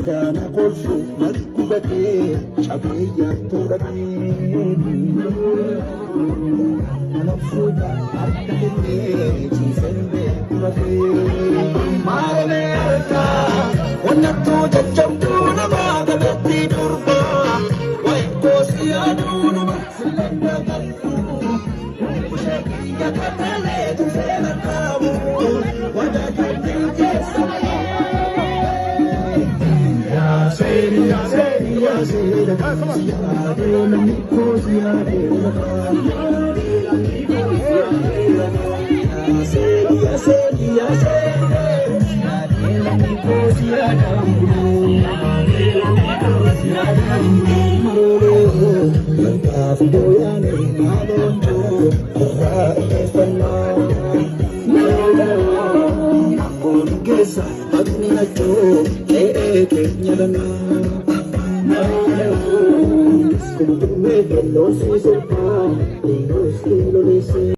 Dana kolfu madkubate chabeya turabni nafsuda artene jisembe turabni marmeta wanatu jajjabtu namaga batti durba wai kosiyadu namasilanda kalfu kushakiya katale tusena kamu wadakati Seria, seria, seria,